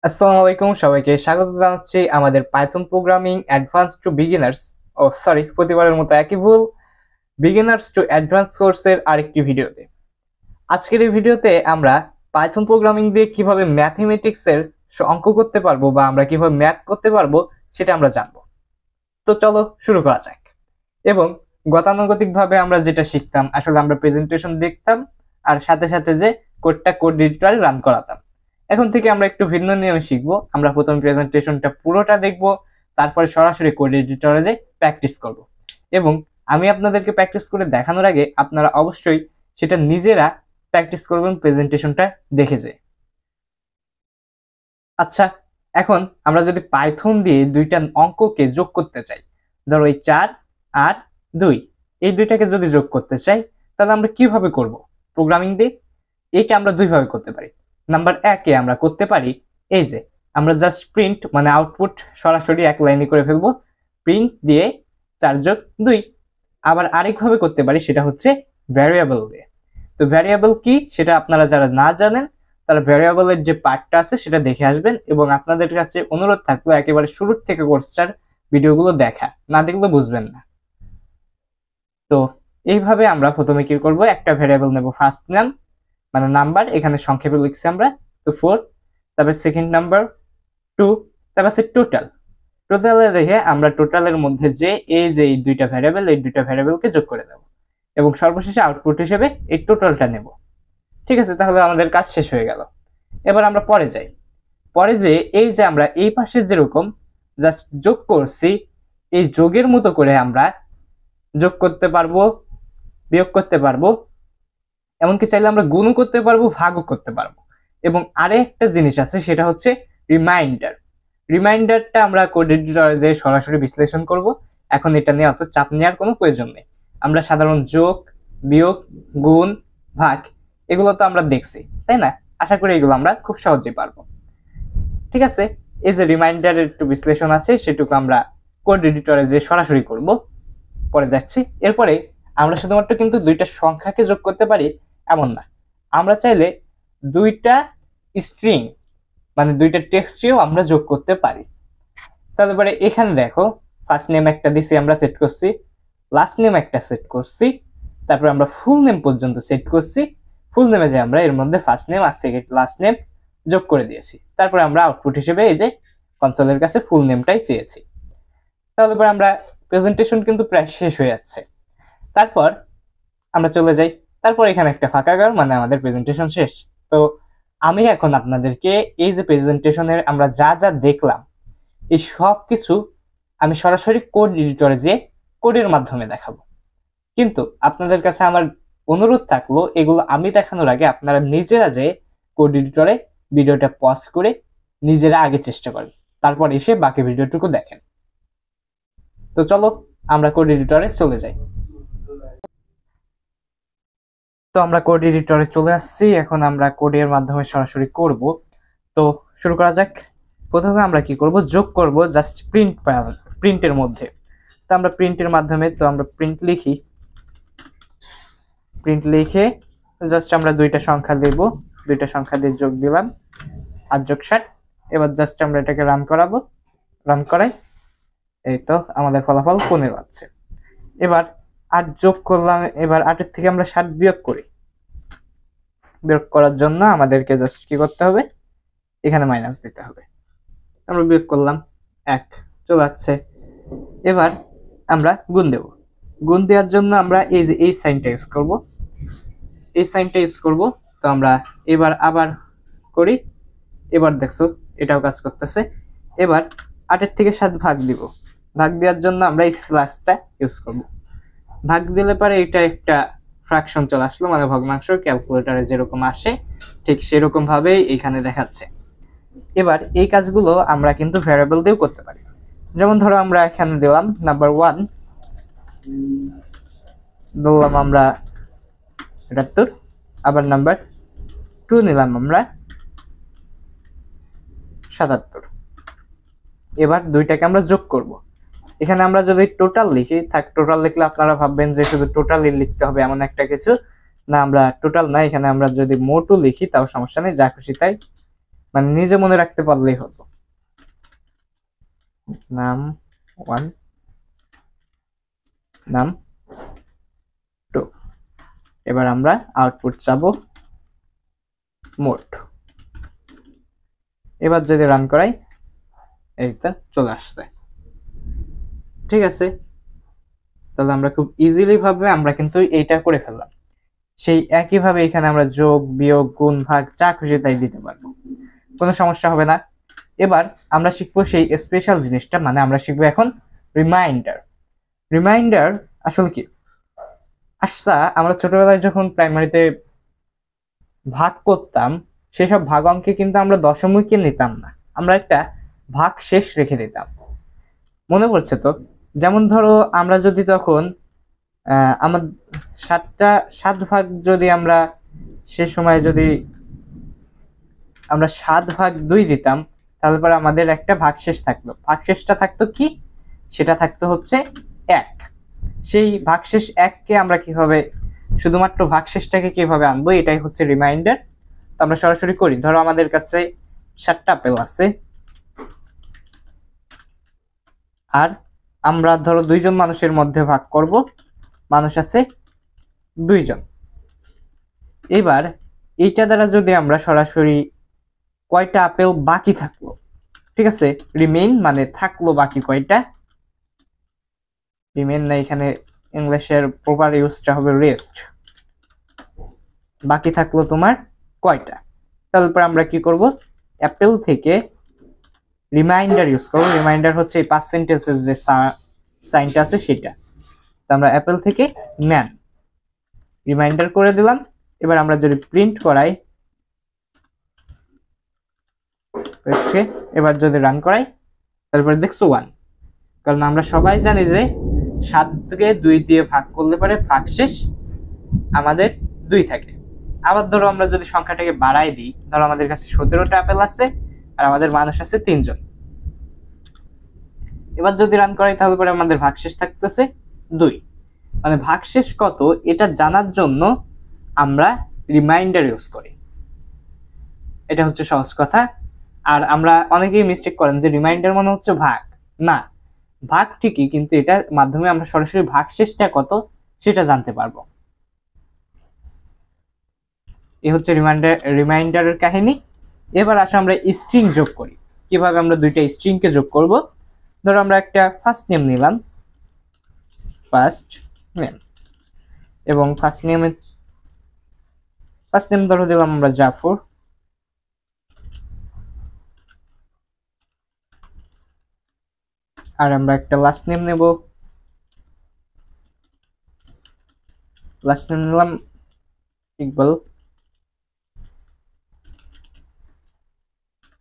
আসসালামু আলাইকুম, সবাইকে স্বাগত জানাচ্ছি আমাদের Python programming advance to beginners প্রতিবারের মতো একই ভুল, বিগিনার্স টু অ্যাডভান্স কোর্সের আরেকটি ভিডিওতে। আজকের এই ভিডিওতে আমরা পাইথন প্রোগ্রামিং দিয়ে কিভাবে ম্যাথমেটিক্সের অঙ্ক করতে পারবো বা আমরা কিভাবে ম্যাথ করতে পারবো সেটা আমরা জানবো। তো চলো শুরু করা যাক। এবং গতানুগতিকভাবে আমরা যেটা শিখতাম, আসলে আমরা প্রেজেন্টেশন দেখতাম আর সাথে সাথে যে কোডটা কোড এডিটরে রান করাতাম। এখন থেকে আমরা একটু ভিন্ন নিয়মে শিখবো। আমরা প্রথম প্রেজেন্টেশনটা পুরোটা দেখবো, তারপরে সরাসরি কোড এডিটরে যে প্র্যাকটিস করব। এবং আমি আপনাদেরকে প্র্যাকটিস করে দেখানোর আগে আপনারা অবশ্যই সেটা নিজেরা প্র্যাকটিস করবেন প্রেজেন্টেশনটা দেখে যে। আচ্ছা, এখন আমরা যদি পাইথন দিয়ে দুইটা অঙ্ককে যোগ করতে চাই, ধরো এই 4 আর 2, এই দুইটাকে যদি যোগ করতে চাই তাহলে আমরা কিভাবে করব প্রোগ্রামিং দিয়ে? এটা আমরা দুইভাবে করতে পারি। নাম্বার 1 এ আমরা করতে পারি এই যে আমরা জাস্ট প্রিন্ট মানে আউটপুট সরাসরি এক লাইনে করে ফেলবো, প্রিন্ট দিয়ে 4 যোগ 2। আবার আরেকভাবে করতে পারি, সেটা হচ্ছে ভ্যারিয়েবল দিয়ে। তো ভ্যারিয়েবল কি সেটা আপনারা যারা না জানেন তারা ভ্যারিয়েবলের যে পার্টটা আছে সেটা দেখে আসবেন, এবং আপনাদের কাছে অনুরোধ থাকলো একেবারে শুরুর থেকে কোর্সটার ভিডিওগুলো দেখা, না দেখলে বুঝবেন না। তো এইভাবে আমরা প্রথমে কি করব, একটা ভ্যারিয়েবল নেব, ফার্স্ট নাম মানে নাম্বার, এখানে সংক্ষেপে লিখছি আমরা তো 4, তারপর সেকেন্ড নাম্বার 2, তারপর আছে টোটাল। টোটালে দেখে আমরা টোটালের মধ্যে যে এই যে এই দুইটা ভ্যারিয়েবল, এই দুইটা ভ্যারিয়েবলকে যোগ করে দেব এবং সর্বশেষে আউটপুট হিসেবে এই টোটালটা নেব। ঠিক আছে, তাহলে আমাদের কাজ শেষ হয়ে গেল। এবার আমরা পরে যাই। পরে যে এই যে আমরা এই পাশে যেরকম জাস্ট যোগ করছি, এই যোগের মতো করে আমরা যোগ করতে পারবো, বিয়োগ করতে পারবো, এমনকি চাইলে আমরা গুণও করতে পারবো, ভাগও করতে পারবো। এবং আরেকটা জিনিস আছে, সেটা হচ্ছে রিমাইন্ডার। রিমাইন্ডারটা আমরা কোড এডিটরে যে সরাসরি বিশ্লেষণ করব। এখন এটা নিয়ে অত চাপ নেওয়ার কোনো প্রয়োজন নেই। আমরা সাধারণ যোগ, বিয়োগ, গুণ, ভাগ এগুলো তো আমরা দেখছি, তাই না? আশা করি এগুলো আমরা খুব সহজেই পারবো। ঠিক আছে, এই যে রিমাইন্ডারের একটু বিশ্লেষণ আছে সেটুকু আমরা কোড এডিটরে যে সরাসরি করব। পরে যাচ্ছি। এরপরে আমরা শুধুমাত্র কিন্তু দুইটা সংখ্যাকে যোগ করতে পারি এমন না, আমরা চাইলে দুইটা স্ট্রিং মানে দুইটা টেক্সটও আমরা যোগ করতে পারি। তাহলে পরে এখানে দেখো, ফার্স্ট নেম একটা দিছি, আমরা সেট করছি, লাস্ট নেম একটা সেট করছি, তারপর আমরা ফুল নেম পর্যন্ত সেট করছি। ফুল নেমে যে আমরা এর মধ্যে ফার্স্ট নেম আর সেকেন্ড লাস্ট নেম যোগ করে দিয়েছি। তারপরে আমরা আউটপুট হিসেবে এই যে কনসোলের কাছে ফুল নেমটাই চেয়েছি। তাহলে পরে আমরা প্রেজেন্টেশন কিন্তু প্রায় শেষ হয়ে যাচ্ছে। তারপর আমরা চলে যাই, তারপর এখানে একটা ফাঁকা ঘর মানে আমাদের প্রেজেন্টেশন শেষ। তো আমি এখন আপনাদেরকে এই যে প্রেজেন্টেশনের আমরা যা যা দেখলাম এই সব কিছু আমি সরাসরি কোড এডিটরে যে কোডের মাধ্যমে দেখাবো। কিন্তু আপনাদের কাছে আমার অনুরোধ থাকলো, এগুলো আমি দেখানোর আগে আপনারা নিজেরা যে কোড এডিটরে ভিডিওটা পজ করে নিজেরা আগে চেষ্টা করেন, তারপর এসে বাকি ভিডিওটুকু দেখেন। তো চলো আমরা কোড এডিটরে চলে যাই। তো আমরা কোড এডিটরে চলে আসছি, এখন আমরা কোডের মাধ্যমে সরাসরি করব। তো শুরু করা যাক। প্রথমে আমরা কি করব, যোগ করব জাস্ট প্রিন্টের মধ্যে। তো আমরা প্রিন্টের মাধ্যমে তো আমরা প্রিন্ট লিখে জাস্ট আমরা দুইটা সংখ্যা দেব, দুইটা সংখ্যা দিয়ে যোগ দিলাম 8 যোগ 60। এবার জাস্ট আমরা এটাকে রান করাবো, রান করাই এই তো আমাদের ফলাফল 15 আছে। এবার 8 যোগ করলাম, এবার 8 এর থেকে আমরা 60 বিয়োগ করি। বিয়োগ করার জন্য আমাদেরকে জাস্ট কি করতে হবে, এখানে মাইনাস দিতে হবে। আমরা বিয়োগ করলাম, 1 চলে যাচ্ছে। এবার আমরা গুণ দেব। গুণ দেওয়ার জন্য আমরা এই যে এই সাইনটা ইউজ করব, এই সাইনটা ইউজ করব। তো আমরা এবার আবার করি, এবার দেখছো এটাও কাজ করতেছে। এবার 8 এর থেকে 7 ভাগ দিব। ভাগ দেওয়ার জন্য আমরা এই স্ল্যাশটা ইউজ করব। ভাগ দিলে পরে এটা একটা ফ্র্যাকশন চলে আসলো, মানে ভগ্নাংশ ক্যালকুলেটরে যেরকম আসে ঠিক সেরকম ভাবেই এখানে দেখাচ্ছে। এবার এই কাজগুলো আমরা কিন্তু ভ্যারিয়েবল দিয়েও করতে পারি। যেমন ধরো আমরা এখানে দিলাম নাম্বার 1, দিলাম আমরা 78, আবার নাম্বার 2 নিলাম আমরা 77। এবার দুইটাকে আমরা যোগ করব। এখানে আমরা যদি টোটাল লিখি, টোটাল লিখলে আপনারা ভাববেন যে শুধু টোটালই লিখতে হবে এমন একটা কিছু না, আমরা টোটাল না, এখানে আমরা যদি মোটও লিখি তাও সমস্যা নেই, যা খুশি তাই। মানে নিজে মনে রাখতে পারলেই হতো। নাম 1, নাম 2। এবার আমরা আউটপুট চাবো মোট। এবার যদি রান করাই এইটা চলে আসছে। ঠিক আছে, তাহলে আমরা খুব ইজিলি ভাবে আমরা কিন্তু এইটা করে ফেললাম। সেই একইভাবে এখানে আমরা যোগ, বিয়োগ, গুণ, ভাগ যা খুশি তাই দিতে পারবো, কোনো সমস্যা হবে না। এবার আমরা শিখবো সেই স্পেশাল জিনিসটা, মানে আমরা শিখবো এখন রিমাইন্ডার। রিমাইন্ডার আসলে কি? আচ্ছা, আমরা ছোটবেলায় যখন প্রাইমারিতে ভাগ করতাম, সেসব ভাগ অঙ্কে কিন্তু আমরা দশমিকে নিতাম না, আমরা একটা ভাগ শেষ রেখে দিতাম। মনে পড়ছে তো? যেমন ধরো আমরা যদি তখন আমার 7 ভাগ যদি আমরা সে সময় যদি আমরা 7/2 দিতাম, তাহলে পরে আমাদের একটা ভাগশেষ থাকতো। ভাগশেষটা থাকতো কি? সেটা থাকতো হচ্ছে 1। সেই ভাগশেষ 1কে আমরা কিভাবে, শুধুমাত্র ভাগশেষটাকে কিভাবে আনবো, এটাই হচ্ছে রিমাইন্ডার। তো আমরা সরাসরি করি। ধরো আমাদের কাছে 7টা আপেল আছে, আর আমরা ধরো 2 জন মানুষের মধ্যে ভাগ করব, মানুষ আছে 2 জন। এবার এইটা দ্বারা যদি আমরা সরাসরি কয়টা আপেল বাকি থাকলো, ঠিক আছে, রিমেইন মানে থাকলো বাকি কয়টা, রিমেইন না, এখানে ইংলিশের প্রপার ইউজটা হবে রেস্ট। বাকি থাকলো তোমার কয়টা, তারপর আমরা কি করব, অ্যাপেল থেকে রিমাইন্ডার ইউজ করব। রিমাইন্ডার হচ্ছে এই পার্সেন্টেজের যে সাইনটা আছে সেটা। তো আমরা অ্যাপেল থেকে ম্যান রিমাইন্ডার করে দিলাম। এবার আমরা যদি প্রিন্ট করাই, এবার যদি রান করাই, তারপরে দেখছো 1, কারণ আমরা সবাই জানি যে 7কে 2 দিয়ে ভাগ করলে পরে ভাগশেষ আমাদের 2 থাকে। আবার ধরো আমরা যদি সংখ্যাটাকে বাড়াই দিই, ধরো আমাদের কাছে 17টা আপেল আছে আর আমাদের মানুষ আছে 3 জন। এবার যদি রান করাই, তাহলে পরে আমাদের ভাগশেষ থাকতেছে 2। মানে ভাগশেষ কত এটা জানার জন্য আমরা রিমাইন্ডার ইউজ করি। এটা হচ্ছে সহজ কথা। আর আমরা অনেকেই মিস্টেক করেন যে রিমাইন্ডার মানে হচ্ছে ভাগ। না, ভাগ ঠিকই, কিন্তু এটার মাধ্যমে আমরা সরাসরি ভাগশেষটা কত সেটা জানতে পারবো। এই হচ্ছে রিমাইন্ডারের কাহিনী। এবার আসো আমরা স্ট্রিং যোগ করি। কিভাবে আমরা 2টা স্ট্রিংকে যোগ করব? ধরো আমরা একটা ফার্স্ট নেম নিলাম, ফার্স্ট নেম, এবং ফার্স্ট নেম ধরো দিলাম আমরা জাফর, আর আমরা একটা লাস্ট নেম নেব, লাস্ট নেম নিলাম ইকবাল।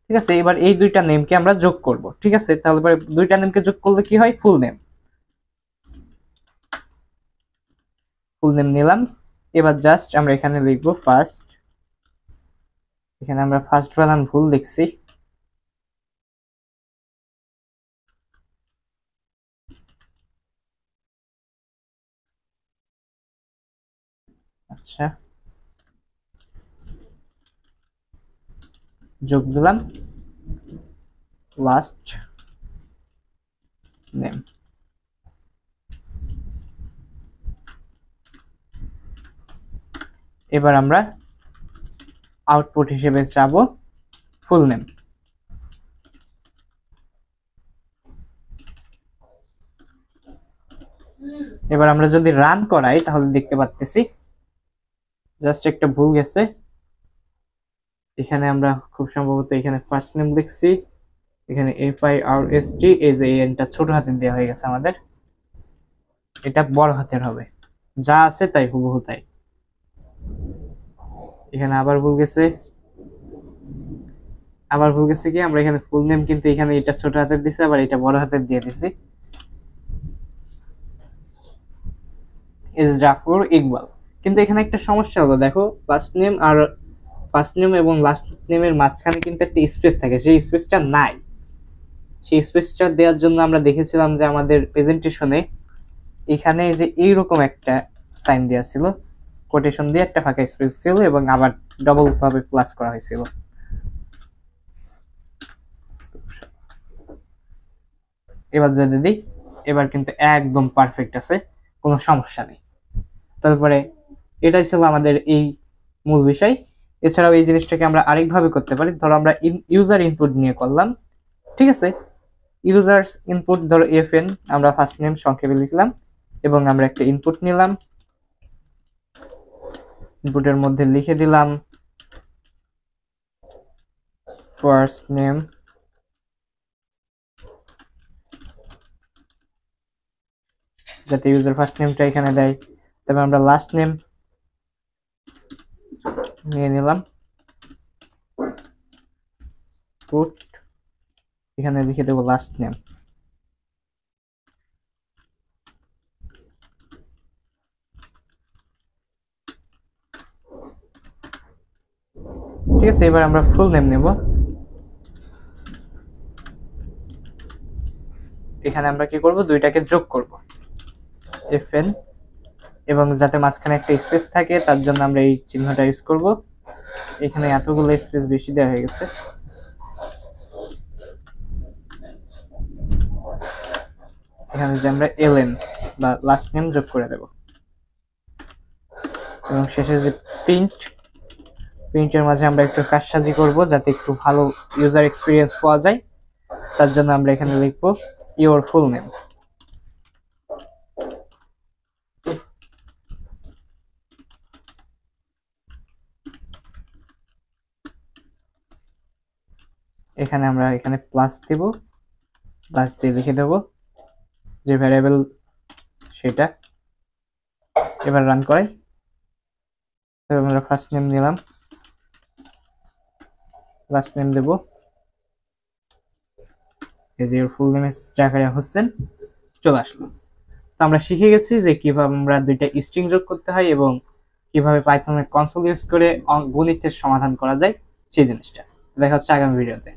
ঠিক আছে, এবার এই 2টা নেমকে আমরা যোগ করব। ঠিক আছে, তাহলে পরে 2টা নেমকে যোগ করলে কি হয়, ফুল নেম। ফুল নেম নিলাম। এবার জাস্ট আমরা এখানে লিখব ফার্স্ট, এখানে আমরা ফার্স্ট বানান ভুল লিখছি। আচ্ছা, যোগ দিলাম লাস্ট নেম। এবার আমরা আউটপুট হিসেবে চাবো ফুল নেম। এবার আমরা যদি রান করাই, তাহলে দেখতে পাচ্ছি জাস্ট একটা ভুল গেছে। এখানে আমরা খুব সম্ভবত এখানে ফার্স্ট নেম লিখছি, এখানে FIRST, এই যে এনটা ছোট হাতের দেওয়া হয়ে গেছে আমাদের, এটা বড় হাতের হবে। যা আছে তাই হুবহু তাই। এখানে আবার ভুল গেছে, কি আমরা এখানে ফুল নেম, কিন্তু এখানে এটা ছোট হাতের দিছি, আবার এটা বড় হাতের দিয়ে দিছি। ইজ জাফর ইকবাল। কিন্তু এখানে একটা সমস্যা হলো, দেখো ফার্স্ট নেম এবং লাস্ট নেমের মাঝখানে কিন্তু একটা স্পেস থাকে, সেই স্পেসটা নাই। সেই স্পেসটা দেওয়ার জন্য আমরা দেখেছিলাম যে আমাদের প্রেজেন্টেশনে এখানে যে এইরকম একটা সাইন দেওয়া ছিল, কোটেশন দিয়ে একটা ফাঁকা স্পেস ছিল, এবং আবার ডবল ভাবে প্লাস করা হয়েছিল। এবার যদি দিই, এবার কিন্তু একদম পারফেক্ট আছে, কোনো সমস্যা নেই। তারপরে এটাই ছিল আমাদের এই মূল বিষয়। এছাড়াও এই জিনিসটাকে আমরা আরেকভাবে করতে পারি। ধরো আমরা ইউজার ইনপুট নিয়ে করলাম, ঠিক আছে। ইউজার্স ইনপুট, ধরো এফএন, আমরা ফার্স্ট নেম সংক্ষেপে লিখলাম এবং আমরা একটা ইনপুট নিলাম, ইনপুটের মধ্যে লিখে দিলাম ফার্স্ট নেম, যাতে ইউজার ফার্স্ট নেমটা এখানে দেয়। তবে আমরা লাস্ট নেম নিয়ে নিলাম, পুট, এখানে লিখে দেবো লাস্ট নেম। ঠিক আছে, এবার আমরা ফুল নেম নেব। এখানে আমরা কি করব, দুইটাকে যোগ করব, এফএন, এবং যাতে মাঝখানে একটা স্পেস থাকে তার জন্য আমরা এই চিহ্নটা ইউজ করব। এখানে এতগুলো স্পেস বেশি দেওয়া হয়ে গেছে, এখানে যে আমরা এলএন বা লাস্ট নেম যোগ করে দেব, এবং শেষে যে প্রিন্টের মাঝে আমরা একটু কারসাজি করব যাতে একটু ভালো ইউজার এক্সপিরিয়েন্স পাওয়া যায়। তার জন্য আমরা এখানে লিখব ইওর ফুল নেম। এখানে আমরা এখানে প্লাস দেব, প্লাস দিয়ে লিখে দেব যে ভ্যারিয়েবল সেটা। এবার রান করাই। আমরা ফার্স্ট নেম নিলাম, লাস্ট নেম দেব, এই যে ফুল নেম জাকারিয়া হোসেন চলে আসলো। তো আমরা শিখে গেছি যে কিভাবে আমরা দুইটা স্ট্রিং যোগ করতে হয় এবং কিভাবে পাইথনের কনসোল ইউজ করে গণিতের সমাধান করা যায় সেই জিনিসটা। দেখা হচ্ছে আগামী ভিডিওতে।